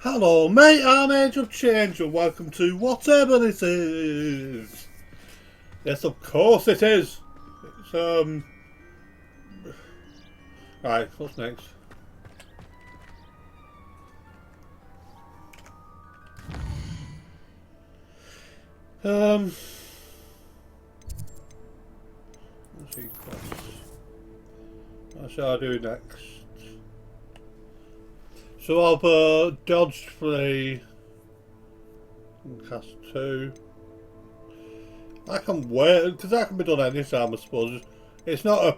Hello mate, I'm Age of Change and welcome to whatever this is. Yes, of course it is. It's right, what's next? Let's see quests. What shall I do next? So I've dodged 3 and cast 2. I can wait because that can be done any time, I suppose. It's not a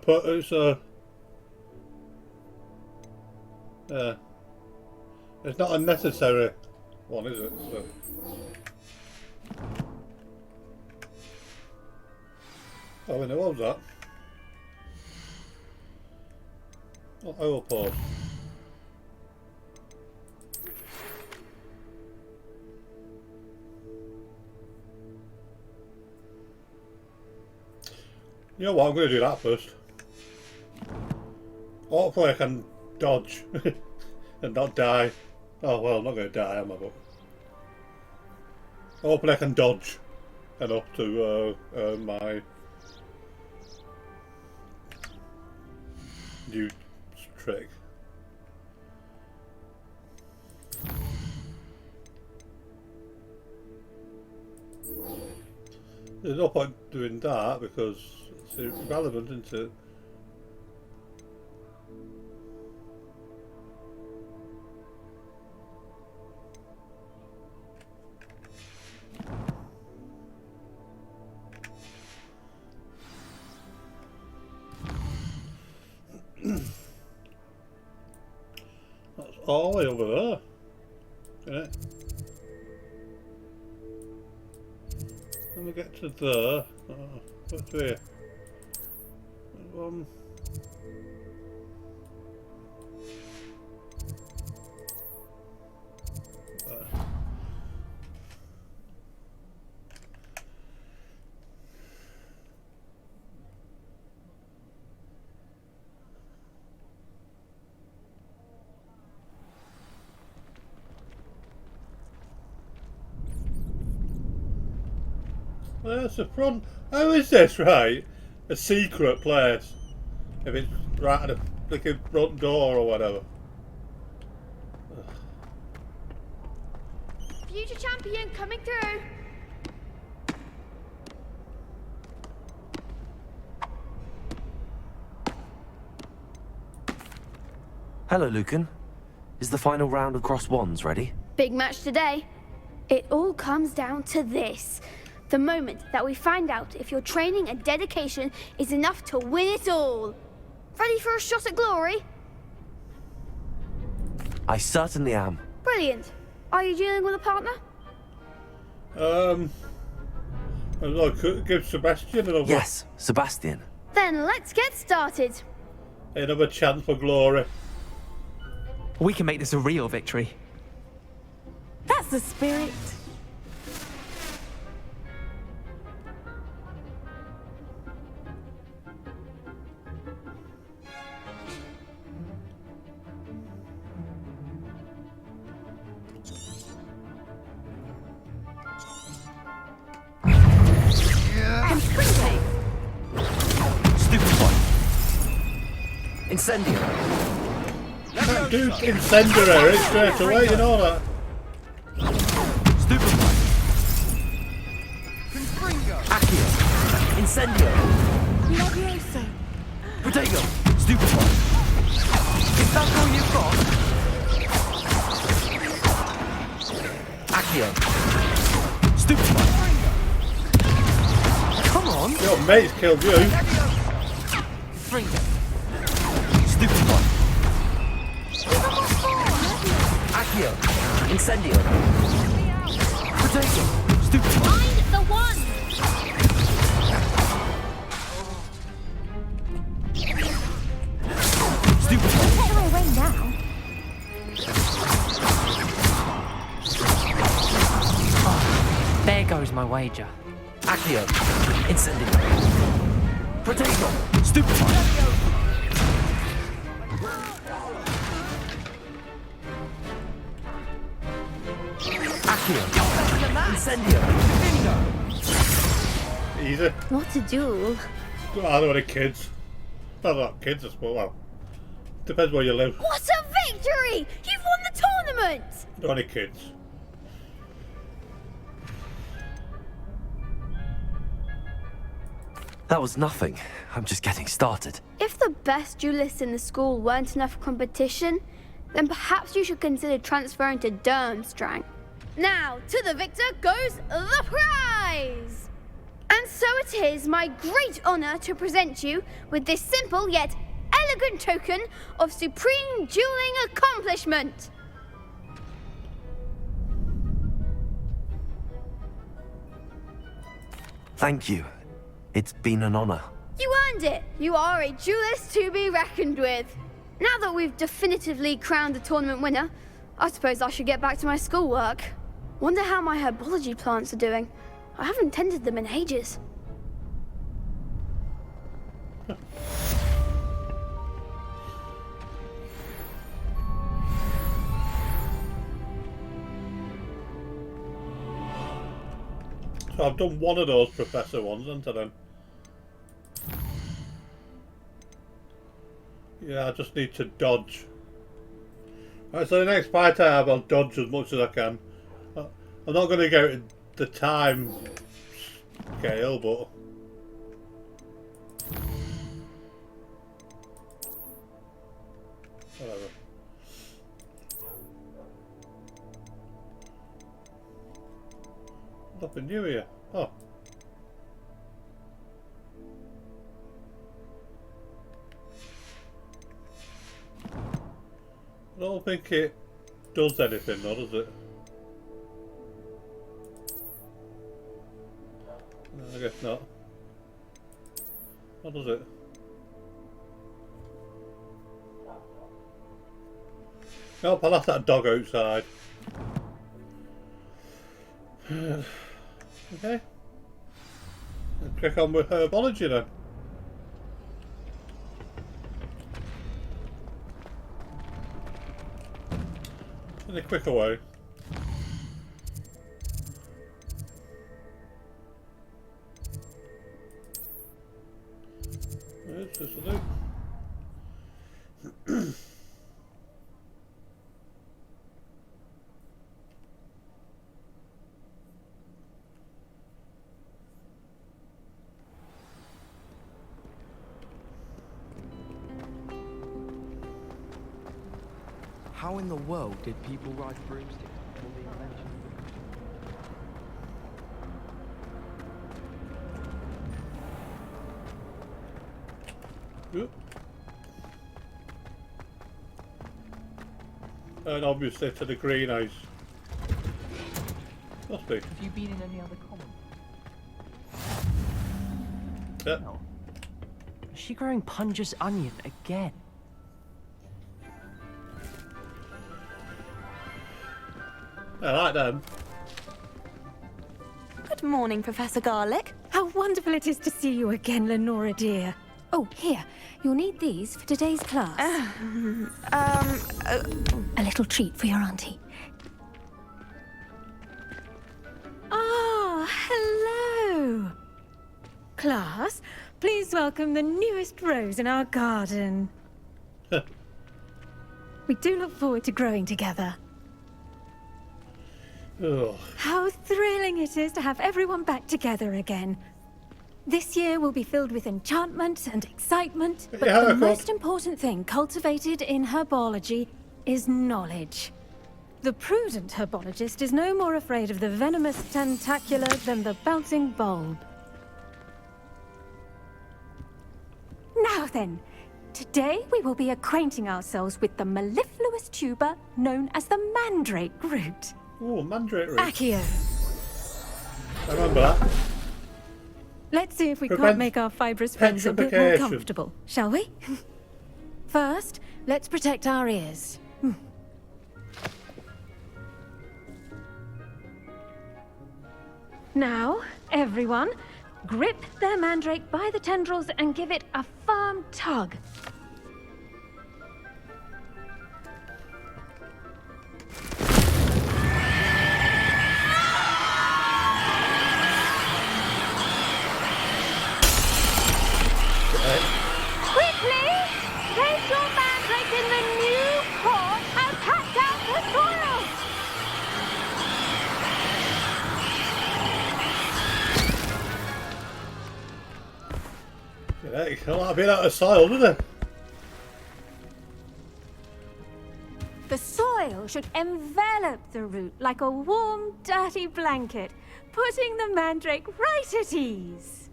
it's not a necessary one, is it? So. Oh, I know what was that? Oh, I will pause. You know what, I'm going to do that first. Hopefully I can dodge and not die. Oh well, I'm not going to die, am I? But hopefully I can dodge enough to earn my new trick. There's no point doing that because it's irrelevant, isn't it? That's all the way over there, isn't it? When we get to there, what's here? There's the front. How is this, right? A secret place. If it's right at the freaking front door or whatever. Future champion coming through. Hello, Lucan. Is the final round of Cross Wands ready? Big match today. It all comes down to this. The moment that we find out if your training and dedication is enough to win it all. Ready for a shot at glory? I certainly am. Brilliant. Are you dealing with a partner? Give Sebastian another. Yes, Sebastian. Then let's get started. Another chance for glory. We can make this a real victory. That's the spirit. Incendio. That dude's incendiary straight away, you know that. Stupefy. Accio. Incendio. Levioso. Protego. Stupefy. Is that all you've got? Accio. Stupefy. Come on. Your mate's killed you. Fringo. Stupefy. Accio. Incendio. Protego. Stupefy. Find the one. Stupefy. Get her away now. There goes my wager. Accio. Incendio. Protego. Stupefy. Accio. Incendio. Bingo. Easy. What a duel. I don't know any kids. Well, not kids, I suppose. Well, depends where you live. What a victory! You've won the tournament! Not any kids. That was nothing. I'm just getting started. If the best duelists in the school weren't enough for competition, then perhaps you should consider transferring to Durmstrang. Now, to the victor goes the prize! And so it is my great honour to present you with this simple yet elegant token of supreme dueling accomplishment. Thank you. It's been an honor. You earned it! You are a duelist to be reckoned with. Now that we've definitively crowned the tournament winner, I suppose I should get back to my schoolwork. Wonder how my herbology plants are doing. I haven't tended them in ages. So I've done one of those professor ones, haven't I then? Yeah, I just need to dodge. Alright, so the next fight I have, I'll dodge as much as I can. I'm not going to go to the time scale, but... whatever. Nothing new here. Oh. I don't think it does anything though, does it? No, I guess not. What does it? Nope, I'll have that dog outside. Okay. Let's crack on with herbology then. In a quicker way. Oops, this will do. How in the world did people ride broomsticks before the invention? Oop. And obviously to the greenhouse. Must be. Have you been in any other common? Yep. No. Is she growing Punja's onion again? I like them. Good morning, Professor Garlick. How wonderful it is to see you again, Lenora dear. Oh, here. You'll need these for today's class. A little treat for your auntie. Ah, hello. Class, please welcome the newest rose in our garden. We do look forward to growing together. Ugh. How thrilling it is to have everyone back together again. This year will be filled with enchantment and excitement, but Yeah, the of course. most important thing cultivated in herbology is knowledge. The prudent herbologist is no more afraid of the venomous tentacula than the bouncing bulb. Now then, today we will be acquainting ourselves with the mellifluous tuber known as the mandrake root. Ooh, mandrake root. Accio. I remember that. Let's see if we Prevent can't make our fibrous friends a bit more petrification. comfortable, shall we? First, let's protect our ears. Now, everyone, grip their mandrake by the tendrils and give it a firm tug. get in the new pot and pack out the soil. Yeah, you can't like being out of soil, does it? The soil should envelop the root like a warm, dirty blanket, putting the mandrake right at ease.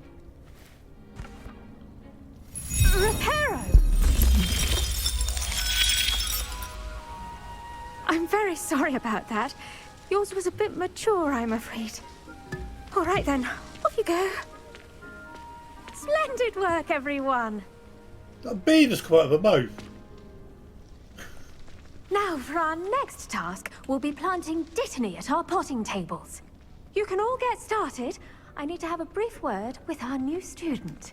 Reparo! I'm very sorry about that. Yours was a bit mature, I'm afraid. All right then, off you go. Splendid work, everyone. That bee just come out of her mouth. Now for our next task, we'll be planting dittany at our potting tables. You can all get started. I need to have a brief word with our new student.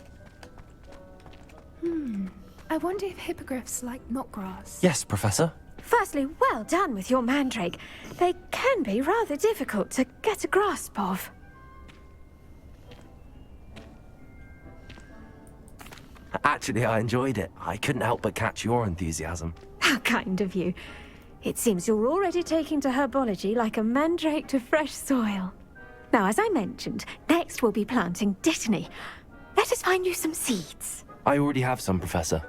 I wonder if hippogriffs like knotgrass. Yes, Professor. Firstly, well done with your mandrake. They can be rather difficult to get a grasp of. Actually, I enjoyed it. I couldn't help but catch your enthusiasm. How kind of you. It seems you're already taking to herbology like a mandrake to fresh soil. Now, as I mentioned, next we'll be planting dittany. Let us find you some seeds. I already have some, Professor.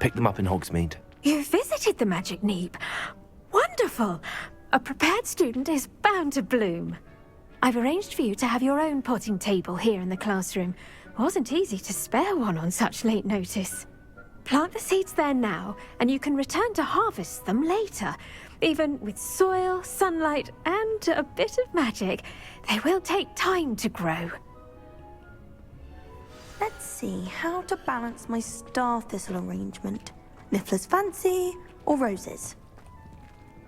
Picked them up in Hogsmeade. You visited the Magic Neep. Wonderful! A prepared student is bound to bloom. I've arranged for you to have your own potting table here in the classroom. Wasn't easy to spare one on such late notice. Plant the seeds there now, and you can return to harvest them later. Even with soil, sunlight, and a bit of magic, they will take time to grow. Let's see how to balance my star thistle arrangement. Niffler's fancy or roses?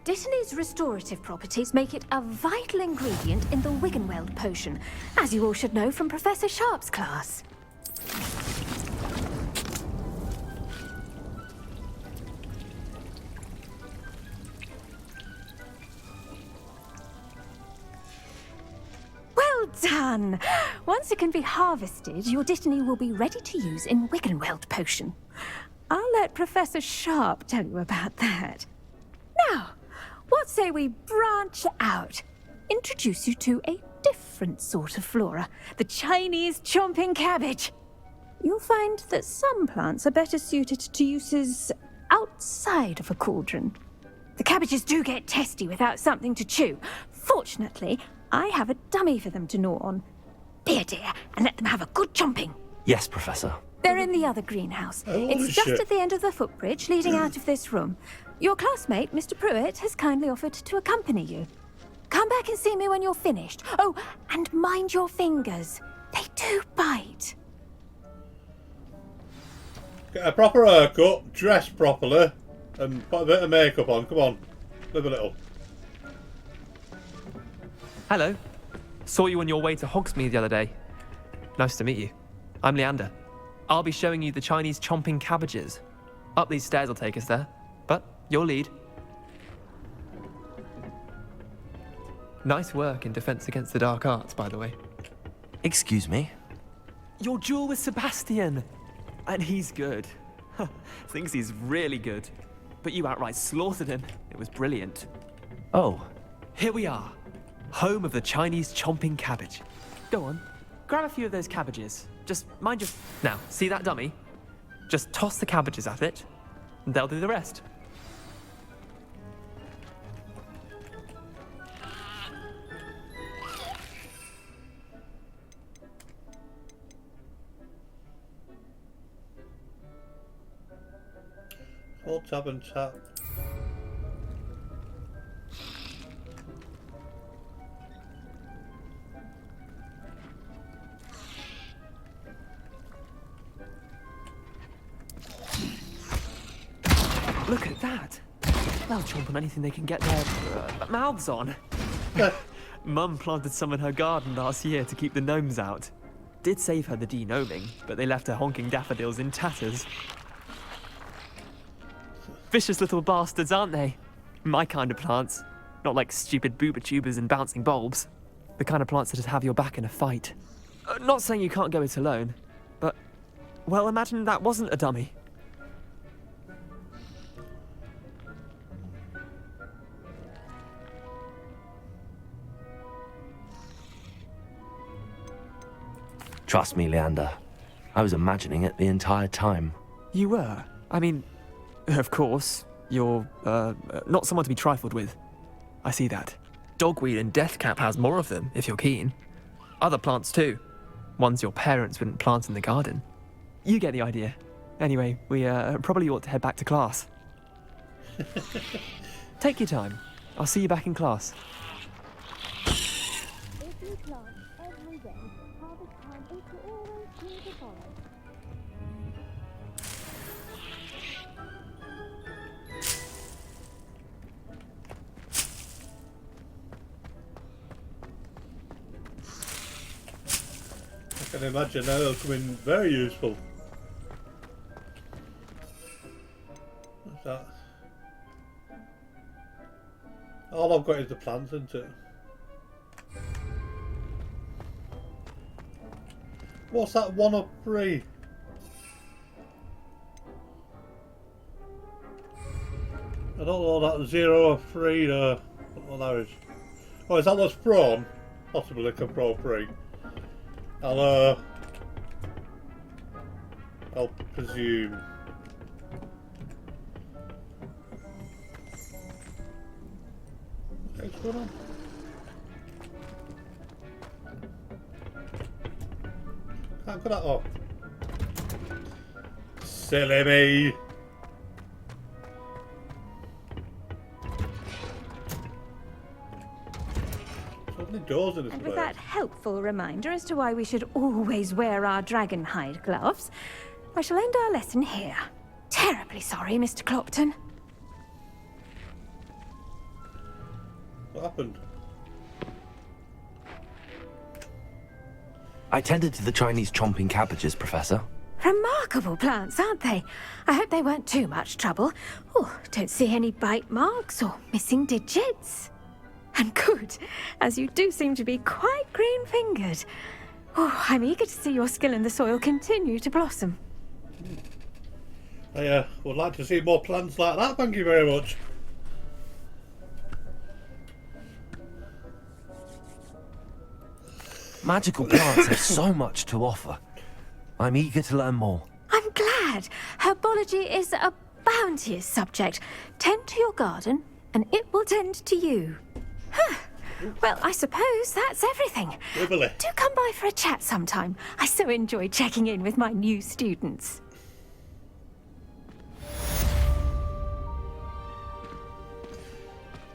Dittany's restorative properties make it a vital ingredient in the Wiggenweld potion, as you all should know from Professor Sharp's class. Well done! Once it can be harvested, your dittany will be ready to use in Wiggenweld potion. I'll let Professor Sharp tell you about that. Now, what say we branch out? Introduce you to a different sort of flora, the Chinese chomping cabbage. You'll find that some plants are better suited to uses outside of a cauldron. The cabbages do get testy without something to chew. Fortunately, I have a dummy for them to gnaw on. Be a dear and let them have a good chomping. Yes, Professor. They're in the other greenhouse. Holy It's just shit. at the end of the footbridge leading out of this room. Your classmate, Mr. Pruitt, has kindly offered to accompany you. Come back and see me when you're finished. Oh, and mind your fingers. They do bite. Get a proper haircut, dress properly, and put a bit of makeup on. Come on, live a little. Hello. Saw you on your way to Hogsmeade the other day. Nice to meet you. I'm Leander. I'll be showing you the Chinese chomping cabbages. Up these stairs will take us there, but you'll lead. Nice work in Defense Against the Dark Arts, by the way. Excuse me? Your duel with Sebastian! And he's good. Thinks he's really good. But you outright slaughtered him. It was brilliant. Oh, Here we are. Home of the Chinese chomping cabbage. Go on, grab a few of those cabbages. Just mind your... Now, see that dummy? Just toss the cabbages at it, and they'll do the rest. Hold tab and tap. Look at that. They'll chomp on anything they can get their mouths on. Mum planted some in her garden last year to keep the gnomes out. Did save her the de-gnoming, but they left her honking daffodils in tatters. Vicious little bastards, aren't they? My kind of plants. Not like stupid booba tubers and bouncing bulbs. The kind of plants that just have your back in a fight. Not saying you can't go it alone, but... Well, imagine that wasn't a dummy. Trust me, Leander. I was imagining it the entire time. You were? I mean, of course, you're, not someone to be trifled with. I see that. Dogweed and Deathcap has more of them, if you're keen. Other plants too. Ones your parents wouldn't plant in the garden. You get the idea. Anyway, we probably ought to head back to class. Take your time. I'll see you back in class. I can imagine that'll come in very useful. What's that? All I've got is the plants, isn't it? What's that 1 of 3? I don't know that 0 of 3 what that is. Oh, is that what's thrown? Possibly it can throw 3. I'll presume. What's going on? Can't put that off. Silly me. So many doors in this And place. with that helpful reminder as to why we should always wear our dragon hide gloves, I shall end our lesson here. Terribly sorry, Mr. Clopton. What happened? I tended to the Chinese chomping cabbages, Professor. Remarkable plants, aren't they? I hope they weren't too much trouble. Oh, don't see any bite marks or missing digits. And good, as you do seem to be quite green-fingered. Oh, I'm eager to see your skill in the soil continue to blossom. I would like to see more plants like that, thank you very much. Magical plants have so much to offer. I'm eager to learn more. I'm glad. Herbology is a bounteous subject. Tend to your garden, and it will tend to you. Huh. Well, I suppose that's everything. Wibbly. Do come by for a chat sometime. I so enjoy checking in with my new students.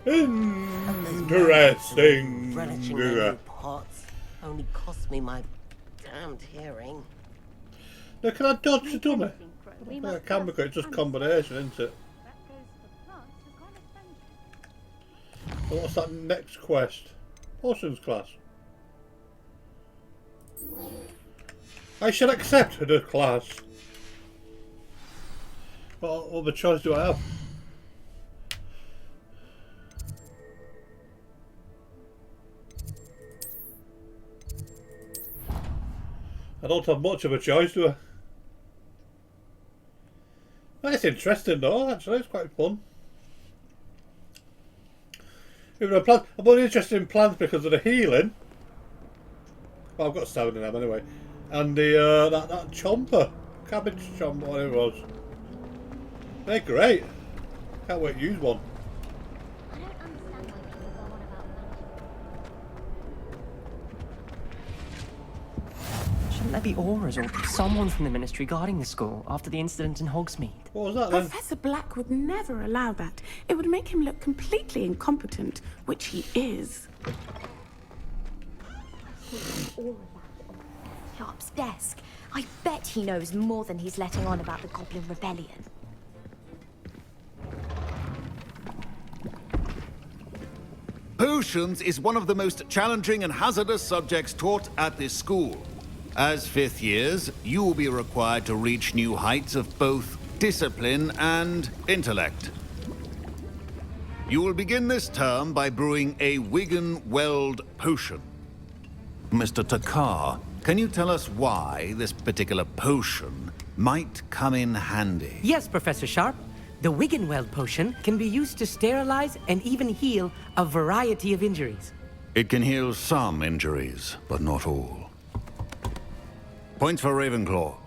Interesting. Relishing my new pots only cost me my damned hearing. Now, can I dodge the dummy? I can because it's just combination, isn't it? So what's that next quest? Potions class. I shall accept the class. What other choice do I have? I don't have much of a choice, do I? That's interesting though, actually, it's quite fun. Even a plant, I'm only interested in plants because of the healing. Well, I've got 7 of them anyway. And the that chomper, cabbage chomper, whatever it was. They're great. Can't wait to use one. Shouldn't there be auras or someone from the Ministry guarding the school after the incident in Hogsmeade? What was that then? Professor Black would never allow that. It would make him look completely incompetent, which he is. Sharp's desk. I bet he knows more than he's letting on about the Goblin Rebellion. Potions is one of the most challenging and hazardous subjects taught at this school. As 5th years, you will be required to reach new heights of both discipline and intellect. You will begin this term by brewing a Wigan-Weld potion. Mr. Takar, can you tell us why this particular potion might come in handy? Yes, Professor Sharp. The Wiggenweld potion can be used to sterilize and even heal a variety of injuries. It can heal some injuries, but not all. Points for Ravenclaw.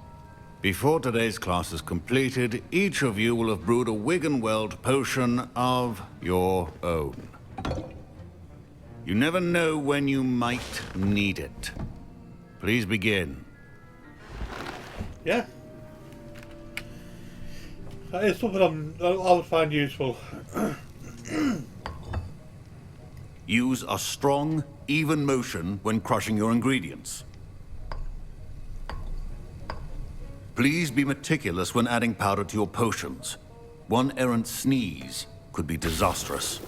Before today's class is completed, each of you will have brewed a Wiggenweld potion of your own. You never know when you might need it. Please begin. Yeah. That is something I would find useful. Use a strong, even motion when crushing your ingredients. Please be meticulous when adding powder to your potions. One errant sneeze could be disastrous.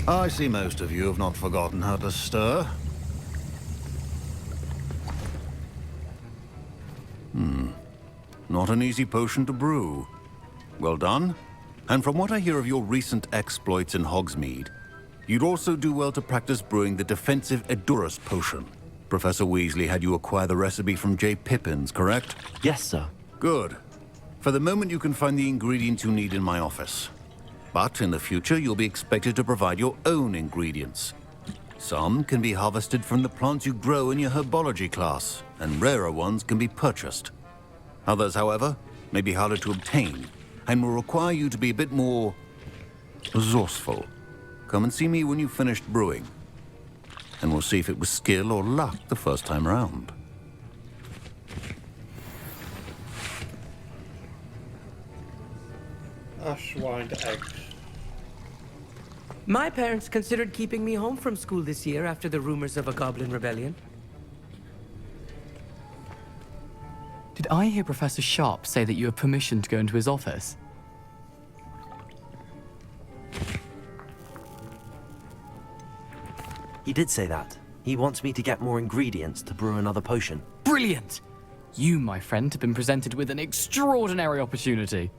I see most of you have not forgotten how to stir. Not an easy potion to brew. Well done. And from what I hear of your recent exploits in Hogsmeade, you'd also do well to practice brewing the defensive Edurus potion. Professor Weasley had you acquire the recipe from J. Pippins, correct? Yes, sir. Good. For the moment, you can find the ingredients you need in my office. But in the future, you'll be expected to provide your own ingredients. Some can be harvested from the plants you grow in your herbology class, and rarer ones can be purchased. Others, however, may be harder to obtain, and will require you to be a bit more resourceful. Come and see me when you've finished brewing, and we'll see if it was skill or luck the first time round. Ashwind eggs. My parents considered keeping me home from school this year after the rumors of a goblin rebellion. Did I hear Professor Sharp say that you have permission to go into his office? He did say that. He wants me to get more ingredients to brew another potion. Brilliant! You, my friend, have been presented with an extraordinary opportunity.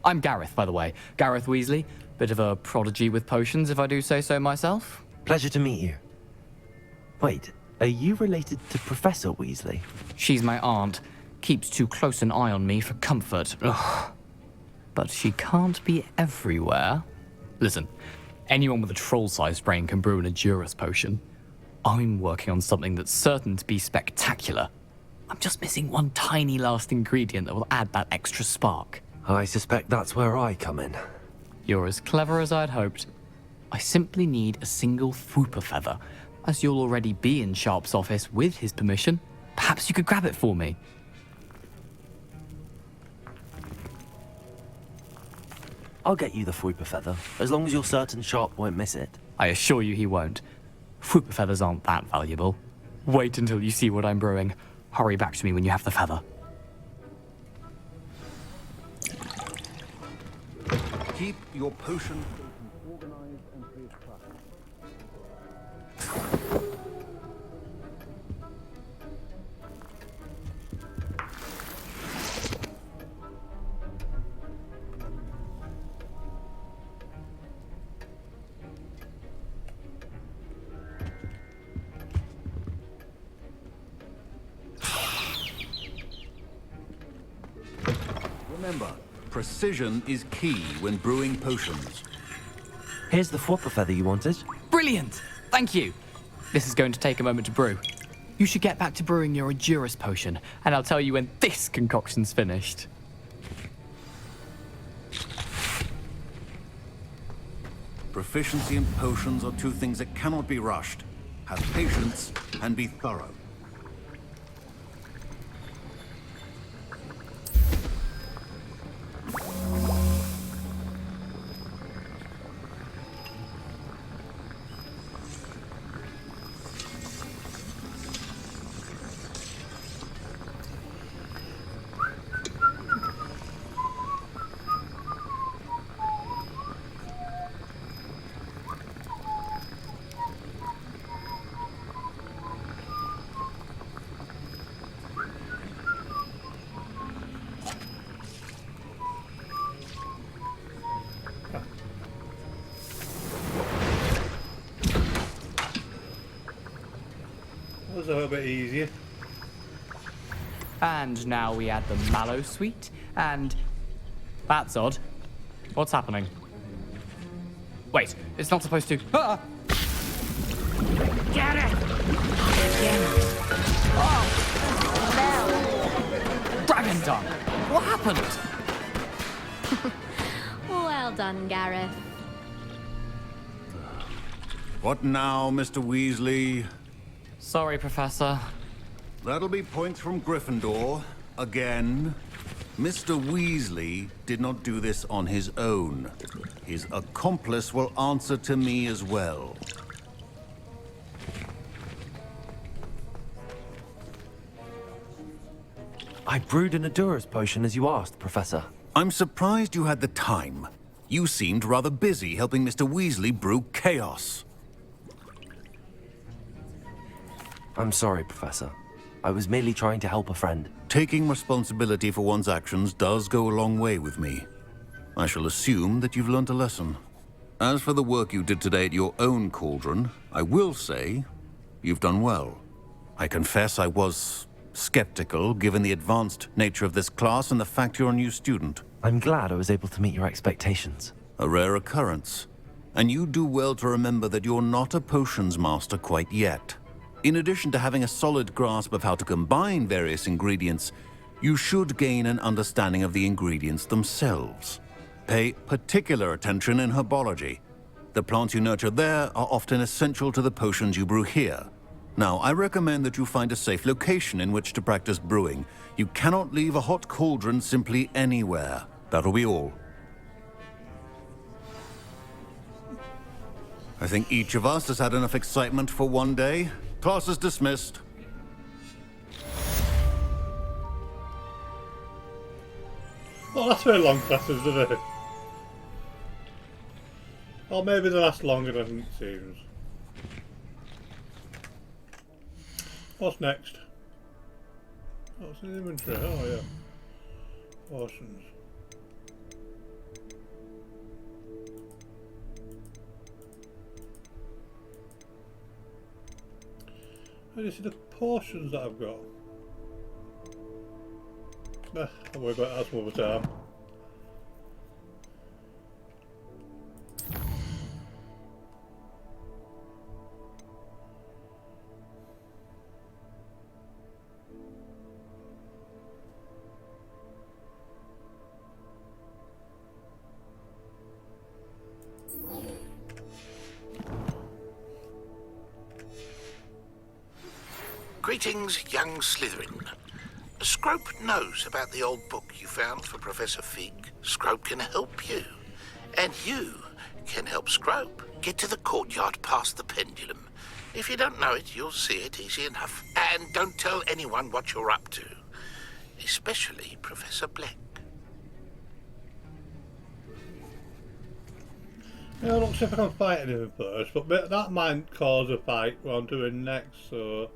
I'm Gareth, by the way. Gareth Weasley. Bit of a prodigy with potions, if I do say so myself. Pleasure to meet you. Wait, are you related to Professor Weasley? She's my aunt. Keeps too close an eye on me for comfort. Ugh. But she can't be everywhere. Listen, anyone with a troll-sized brain can brew an Edurus potion. I'm working on something that's certain to be spectacular. I'm just missing one tiny last ingredient that will add that extra spark. I suspect that's where I come in. You're as clever as I'd hoped. I simply need a single Fwooper feather. As you'll already be in Sharp's office with his permission, perhaps you could grab it for me. I'll get you the Fwooper feather, as long as you're certain Sharp won't miss it. I assure you he won't. Fwooper feathers aren't that valuable. Wait until you see what I'm brewing. Hurry back to me when you have the feather. Keep your potion organized and free of clutter. Remember, precision is key when brewing potions. Here's the Fwooper feather you wanted. Brilliant! Thank you! This is going to take a moment to brew. You should get back to brewing your Edurus potion, and I'll tell you when this concoction's finished. Proficiency in potions are two things that cannot be rushed. Have patience and be thorough. a little bit easier. And now we add the mallow sweet, and... That's odd. What's happening? Wait, it's not supposed to... Ah! Get it! Dragon Dung! What happened? Well done, Gareth. What now, Mr. Weasley? Sorry, Professor. That'll be points from Gryffindor. Again. Mr. Weasley did not do this on his own. His accomplice will answer to me as well. I brewed an Adura's potion as you asked, Professor. I'm surprised you had the time. You seemed rather busy helping Mr. Weasley brew chaos. I'm sorry, Professor. I was merely trying to help a friend. Taking responsibility for one's actions does go a long way with me. I shall assume that you've learnt a lesson. As for the work you did today at your own cauldron, I will say you've done well. I confess I was skeptical, given the advanced nature of this class and the fact you're a new student. I'm glad I was able to meet your expectations. A rare occurrence. And you do well to remember that you're not a potions master quite yet. In addition to having a solid grasp of how to combine various ingredients, you should gain an understanding of the ingredients themselves. Pay particular attention in herbology. The plants you nurture there are often essential to the potions you brew here. Now, I recommend that you find a safe location in which to practice brewing. You cannot leave a hot cauldron simply anywhere. That'll be all. I think each of us has had enough excitement for one day. Class is dismissed. Oh, that's very long classes, isn't it? Or maybe they last longer than it seems. What's next? What's in the inventory? Oh yeah. Potions. How do you see the portions that I've got? I'll worry about that some other time. Greetings, young Slytherin. Scrope knows about the old book you found for Professor Fig. Scrope can help you. And you can help Scrope. Get to the courtyard past the pendulum. If you don't know it, you'll see it easy enough. And don't tell anyone what you're up to. Especially Professor Black. Yeah, it looks like I can fight anything first, but that might cause a fight what I'm doing next, so...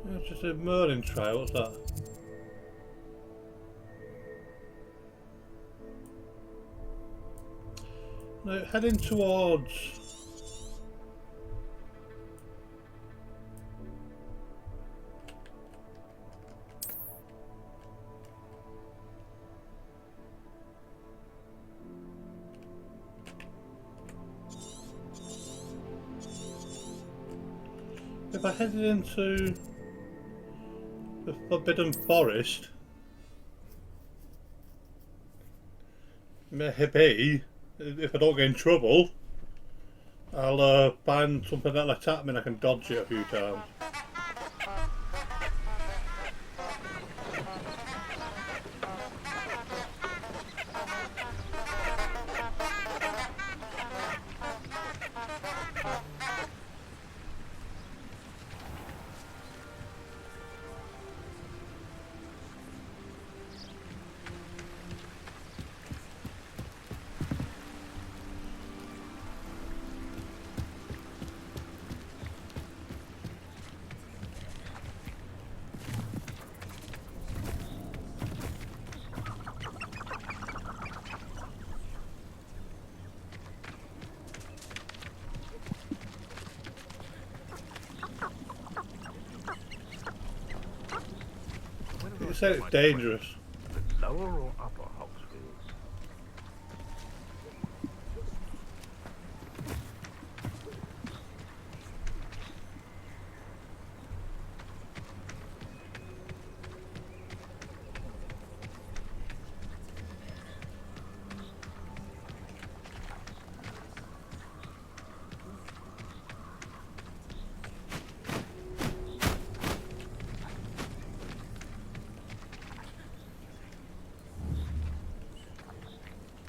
It's just a Merlin trial, what's that? Now, heading towards... If I headed into the Forbidden Forest, maybe, if I don't get in trouble, I'll find something that'll attack me and I can dodge it a few times. said it's dangerous. Lower or upper Hogsfields?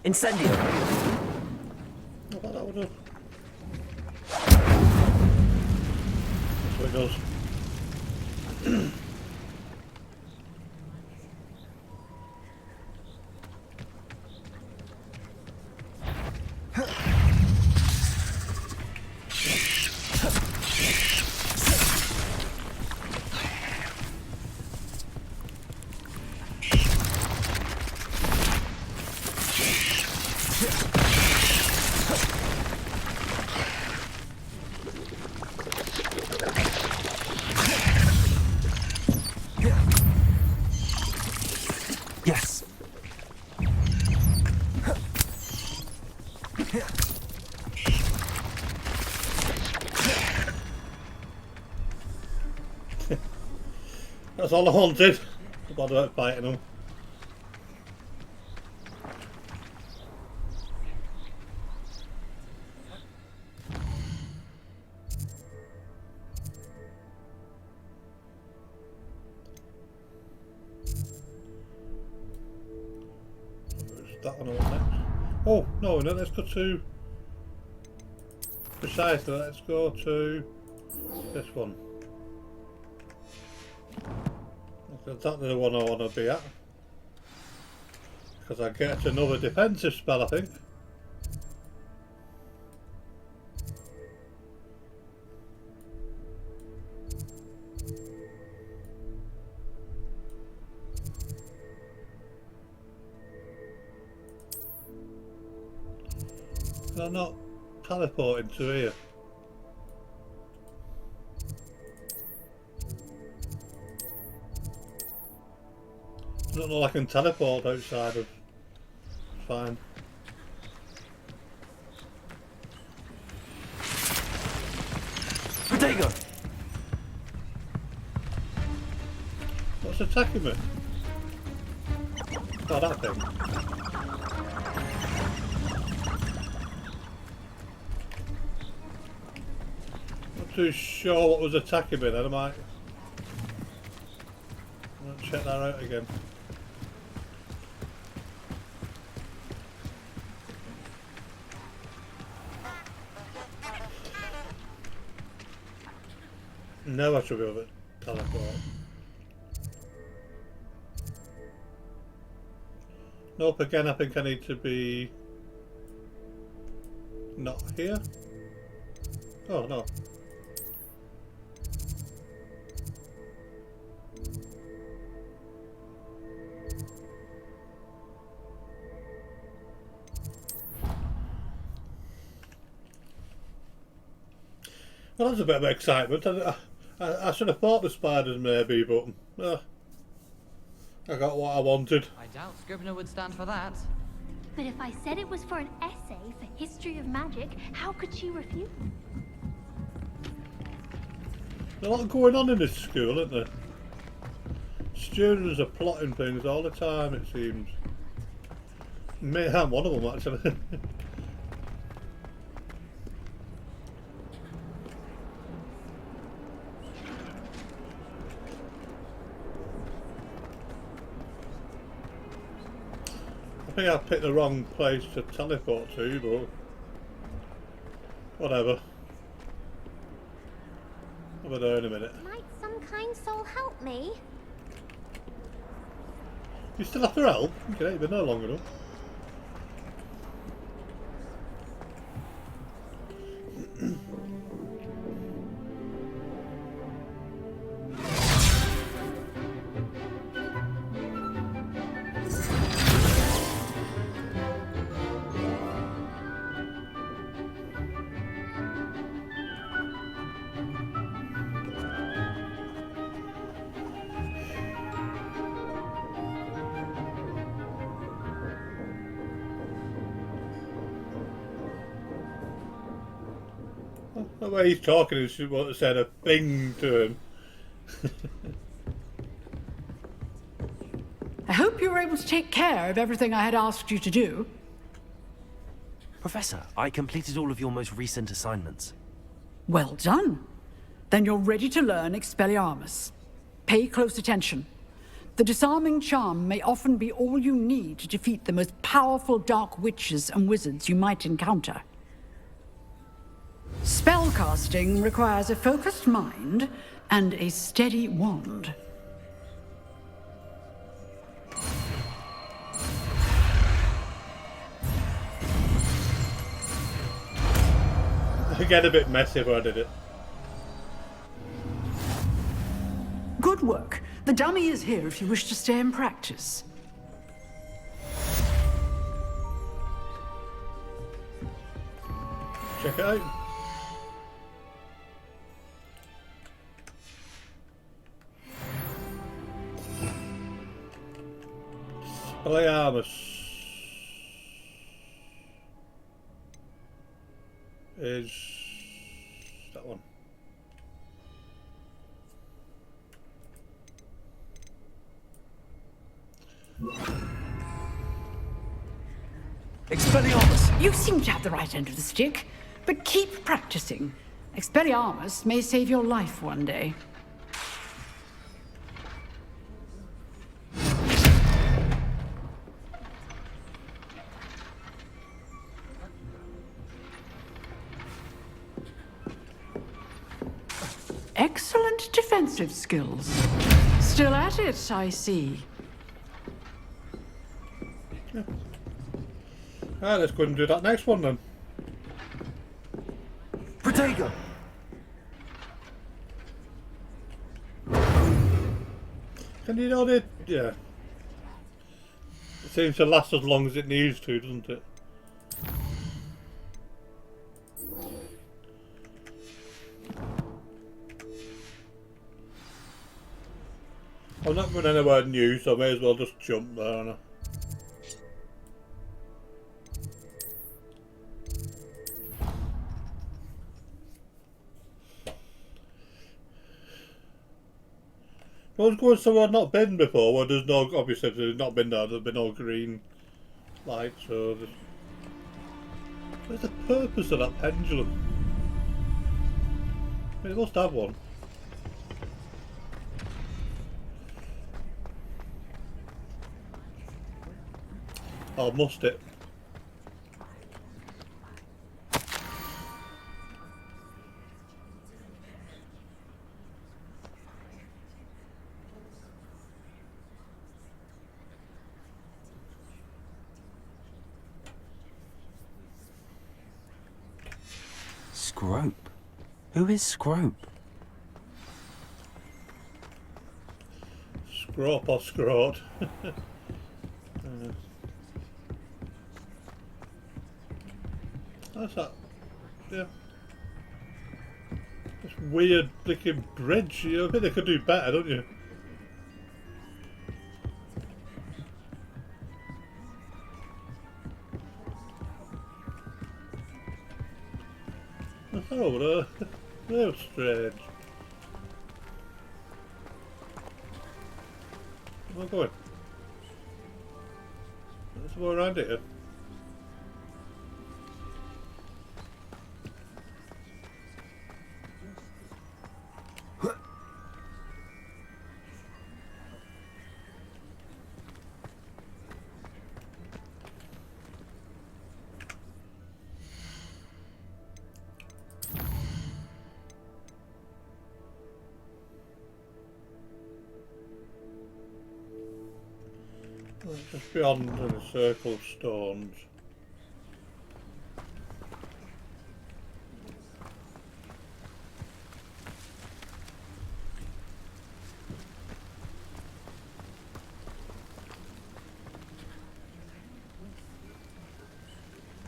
Incendio! What about that one? That's what it does. Yes. That's all I wanted. I bother about fighting them. That one I want next. Oh, no, let's go to... Precisely, let's go to this one. That's exactly the one I want to be at. Because I get another defensive spell, I think. Can I not teleport into here? I don't know I can teleport outside of... Fine. Protego! What's attacking me? Oh, that thing. Not too sure what was attacking me then, I might check that out again. No, I should be able to teleport. Nope, again I think I need to be... not here? Oh no. Well, that's a bit of excitement. I should have thought the spiders maybe, but I got what I wanted. I doubt Scrivener would stand for that. But if I said it was for an essay for history of magic, how could she refuse? There's a lot going on in this school, isn't there? Students are plotting things all the time, it seems. I'm one of them, actually. I think I picked the wrong place to teleport to, but whatever. I'll be there in a minute. Might some kind soul help me? You still after help? Okay, you've been there long enough. The way he's talking, he should have said a thing to him. I hope you were able to take care of everything I had asked you to do. Professor, I completed all of your most recent assignments. Well done. Then you're ready to learn Expelliarmus. Pay close attention. The disarming charm may often be all you need to defeat the most powerful dark witches and wizards you might encounter. Spellcasting requires a focused mind and a steady wand. I get a bit messy if I did it. Good work. The dummy is here if you wish to stay and practice. Check it out. Expelliarmus is that one. Expelliarmus! You seem to have the right end of the stick, but keep practicing. Expelliarmus may save your life one day. Excellent defensive skills. Still at it, I see. Alright, let's go and do that next one then. Protego! Can you know it? Yeah. It seems to last as long as it needs to, doesn't it? I'm not going anywhere new, so I may as well just jump there. Aren't I? I was going somewhere I've not been before, where there's no, obviously if there's not been there, there's been no green light, so there's... Where's the purpose of that pendulum? I mean, it must have one. Oh, must it? Scrope? Who is Scrope? Scrope or scrot? That's that. Yeah. This weird flicking bridge. You think they could do better, don't you? What's that over there? That was strange. Where am I going? There's more around here. Just beyond the circle of stones.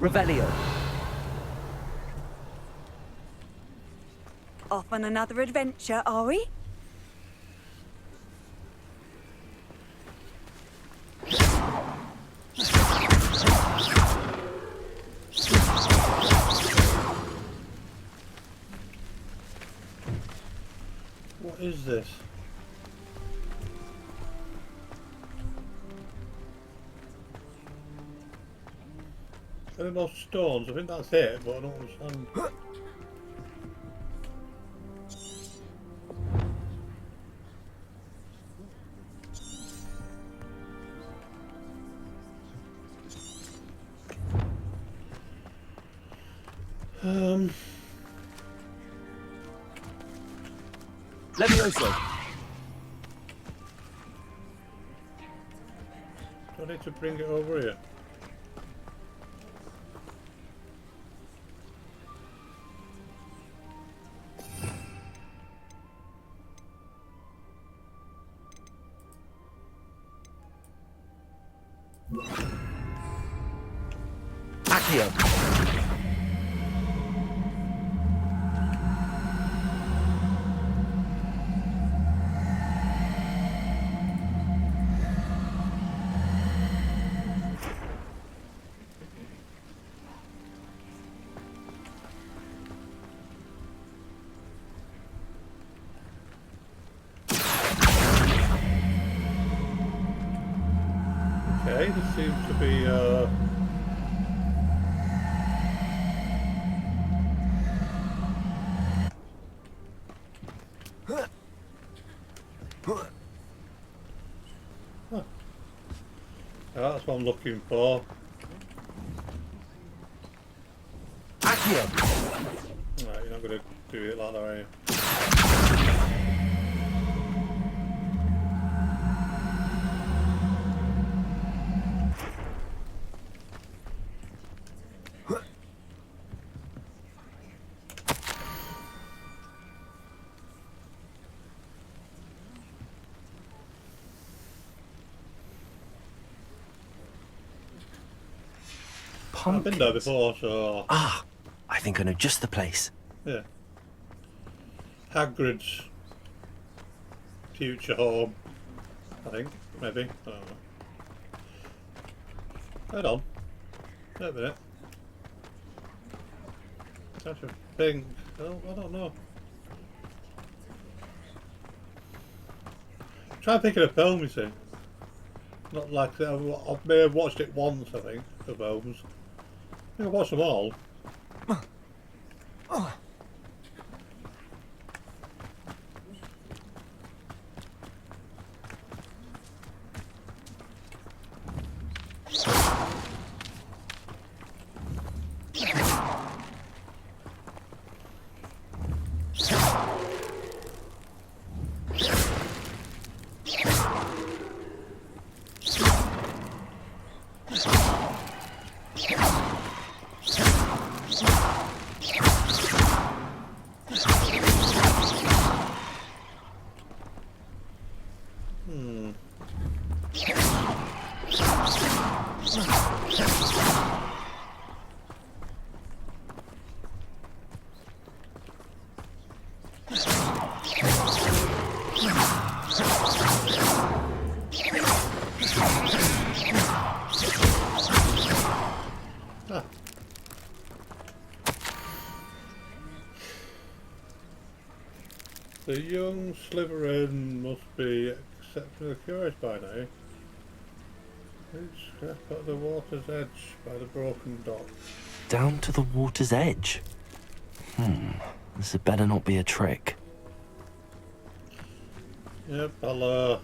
Revelio. Off on another adventure, are we? is this? Any more stones? I think that's it, but I don't understand. Levioso. Do I need to bring it over here? Accio. Okay, this seems to be huh. That's what I'm looking for. Accio. Right, you're not going to do it like that, are you? I've been there before, so... Ah, I think I know just the place. Yeah. Hagrid's future home, I think, maybe. I don't know. Hold on. Wait a minute. That's a thing. Oh, I don't know. Try picking a film, you see. Not like that. I may have watched it once, I think, the films. I think I watched them all. The young Slytherin must be exceptionally curious by now. It's scrap at the water's edge by the broken dock. Down to the water's edge? This had better not be a trick. Yep, I'll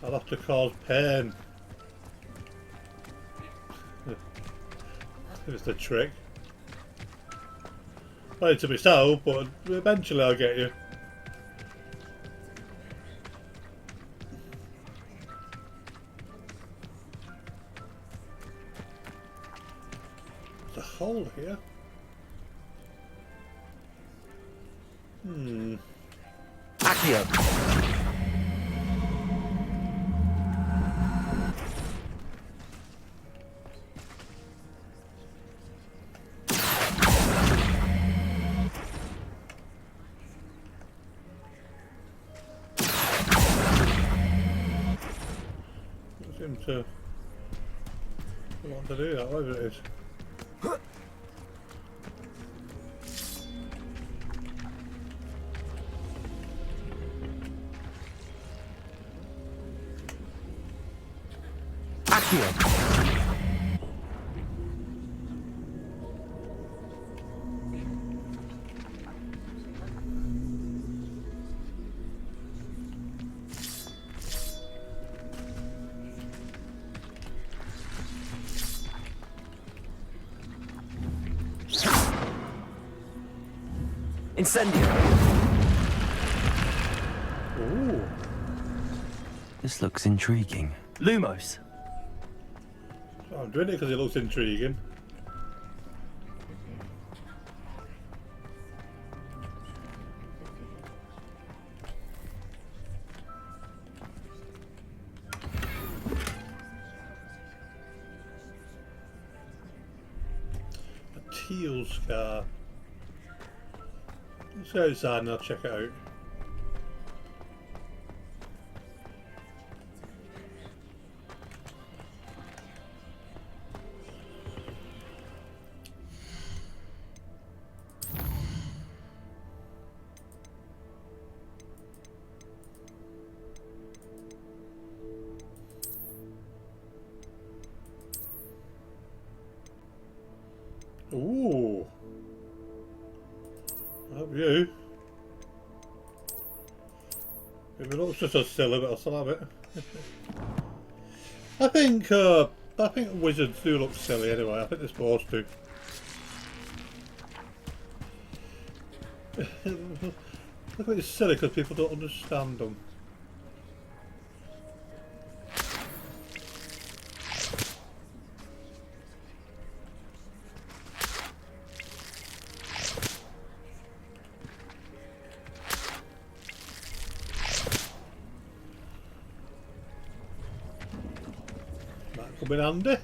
have to cause pain. It's the trick. Well, to be so, but eventually I'll get you. There's a hole here. Accio. Seem to want to do that, whatever it is. Accio. Incendio. Ooh. This looks intriguing. Lumos. Oh, I'm doing it because it looks intriguing. A teal scar. Let's go outside and I'll check it out. Ooh. Have you? If it looks just as silly, but I'll still have it. I think wizards do look silly anyway. I think they're supposed to. Look at it's silly because people don't understand them. That could be handy.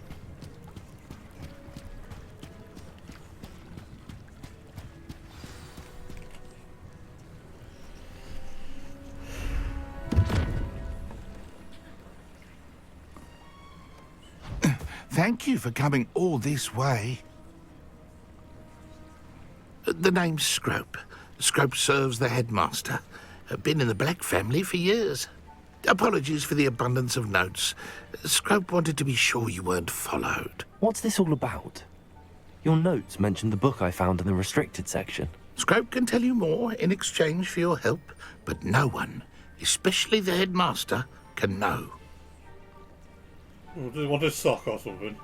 Thank you for coming all this way. The name's Scrope. Scrope serves the headmaster. Been in the Black family for years. Apologies for the abundance of notes. Scrope wanted to be sure you weren't followed. What's this all about? Your notes mentioned the book I found in the restricted section. Scrope can tell you more in exchange for your help, but no one, especially the headmaster, can know. Oh, do they want a sock or something?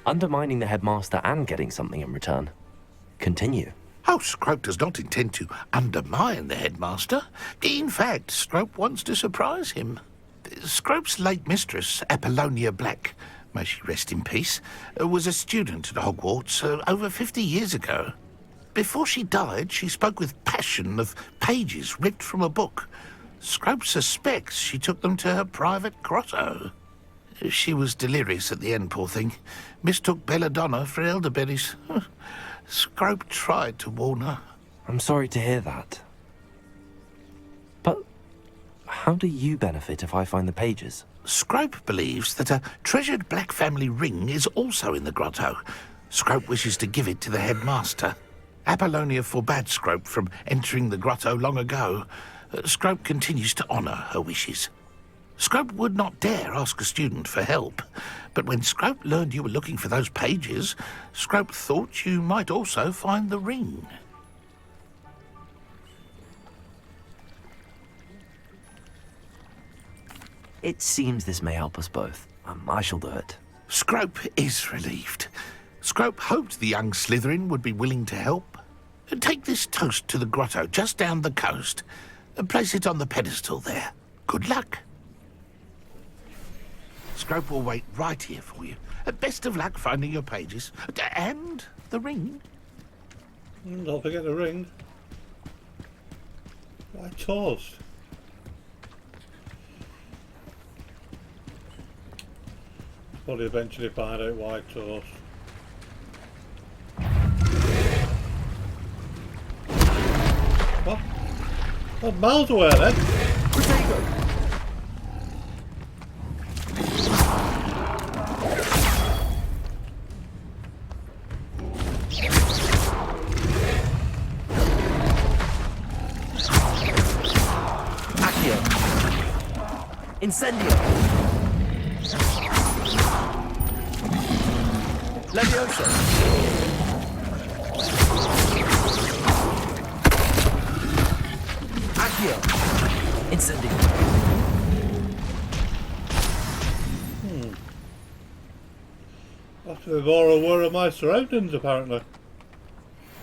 Undermining the headmaster and getting something in return. Continue. Oh, Scrope does not intend to undermine the headmaster. In fact, Scrope wants to surprise him. Scrope's late mistress, Apollonia Black, may she rest in peace, was a student at Hogwarts over 50 years ago. Before she died, she spoke with passion of pages ripped from a book. Scrope suspects she took them to her private grotto. She was delirious at the end, poor thing. Mistook belladonna for elderberries. Scrope tried to warn her. I'm sorry to hear that. But how do you benefit if I find the pages? Scrope believes that a treasured Black family ring is also in the grotto. Scrope wishes to give it to the headmaster. Apollonia forbade Scrope from entering the grotto long ago. Scrope continues to honour her wishes. Scrope would not dare ask a student for help, but when Scrope learned you were looking for those pages, Scrope thought you might also find the ring. It seems this may help us both. I shall do it. Scrope is relieved. Scrope hoped the young Slytherin would be willing to help. Take this toast to the grotto just down the coast and place it on the pedestal there. Good luck. Scrope will wait right here for you. Best of luck finding your pages. And the ring. Don't forget the ring. Why toast? Probably eventually find out why toast. What? Oh, miles away then. Potato! Incendio! Levioso! Accio! Incendio! I have to be more aware of my surroundings, apparently.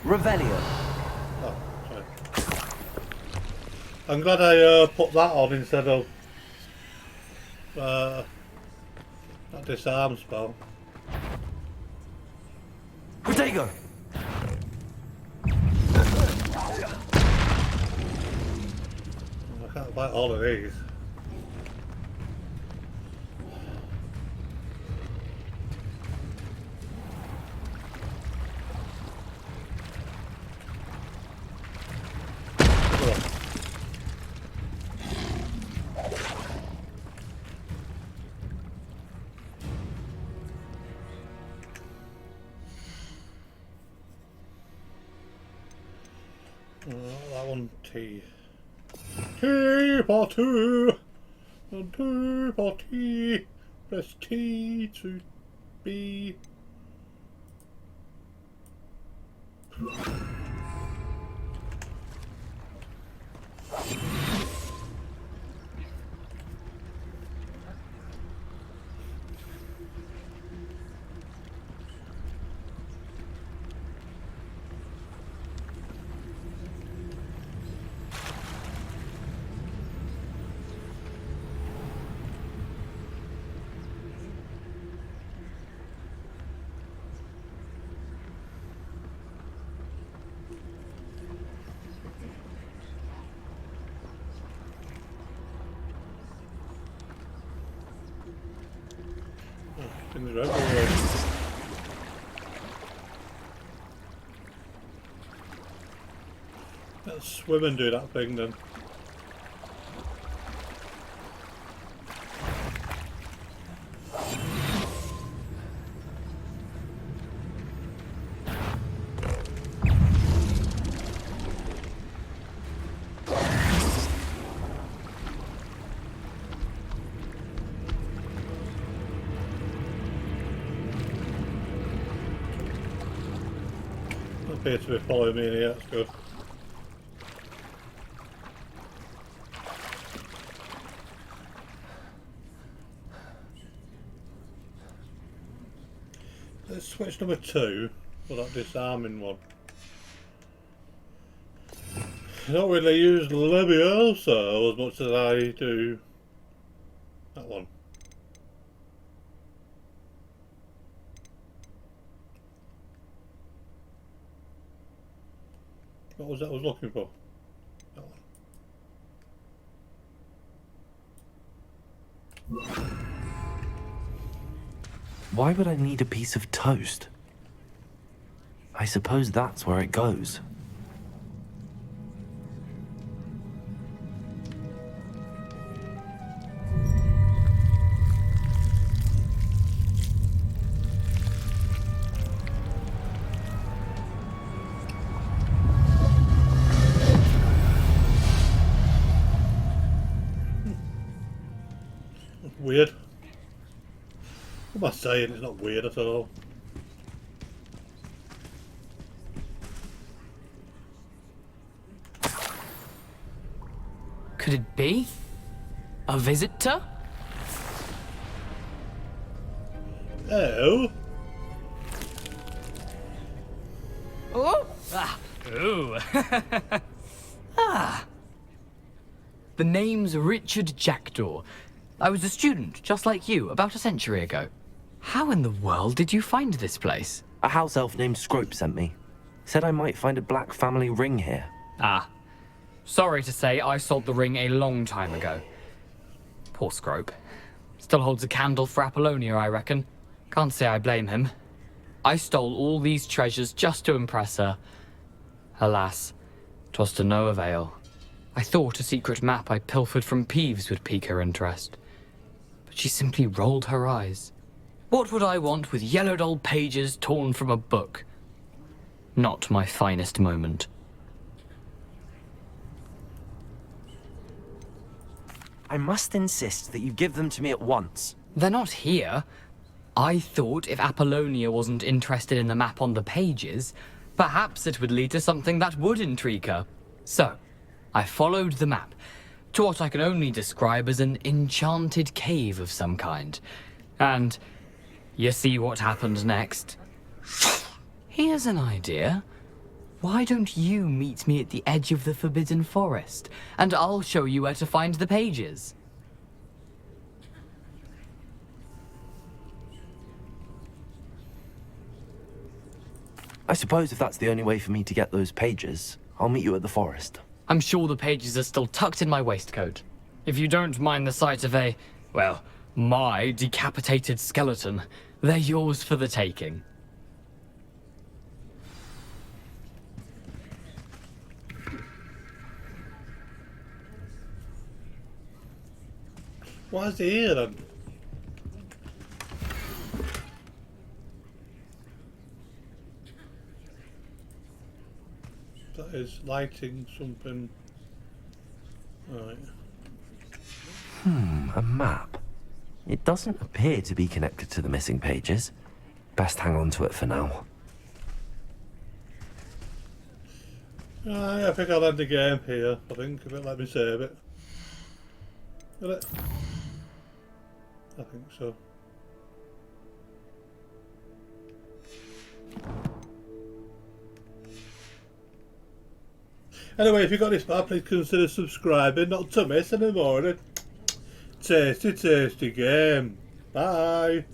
Revelio! Oh, sorry. I'm glad I put that on instead of that disarm spell. Protego! I can't fight all of these. That one T. T for two. And T for T. Press T to B. Things are everywhere. Let's swim and do that thing then. Appear to be following me in here, that's good. Let's switch number 2 for that disarming one. I don't really use Levioso as much as I do that one. What was that I was looking for? That one. Why would I need a piece of toast? I suppose that's where it goes. Weird. What am I saying? It's not weird at all. Could it be? A visitor? Oh. Oh? Ah. Ooh. Ah. The name's Richard Jackdaw. I was a student, just like you, about a century ago. How in the world did you find this place? A house elf named Scrope sent me. Said I might find a black family ring here. Ah. Sorry to say, I sold the ring a long time ago. Poor Scrope. Still holds a candle for Apollonia, I reckon. Can't say I blame him. I stole all these treasures just to impress her. Alas, 'twas to no avail. I thought a secret map I pilfered from Peeves would pique her interest. But she simply rolled her eyes. What would I want with yellowed old pages torn from a book? Not my finest moment. I must insist that you give them to me at once. They're not here. I thought if Apollonia wasn't interested in the map on the pages, perhaps it would lead to something that would intrigue her. So, I followed the map to what I can only describe as an enchanted cave of some kind. And you see what happened next? Here's an idea. Why don't you meet me at the edge of the Forbidden Forest, and I'll show you where to find the pages? I suppose if that's the only way for me to get those pages, I'll meet you at the forest. I'm sure the pages are still tucked in my waistcoat. If you don't mind the sight of a, well, my decapitated skeleton, they're yours for the taking. Why is he here then? That is lighting something. Right. A map. It doesn't appear to be connected to the missing pages. Best hang on to it for now. I think I'll end the game here, I think, if it let me save it. Will it? I think so. Anyway, if you got this far, please consider subscribing not to miss any more of a tasty game. Bye!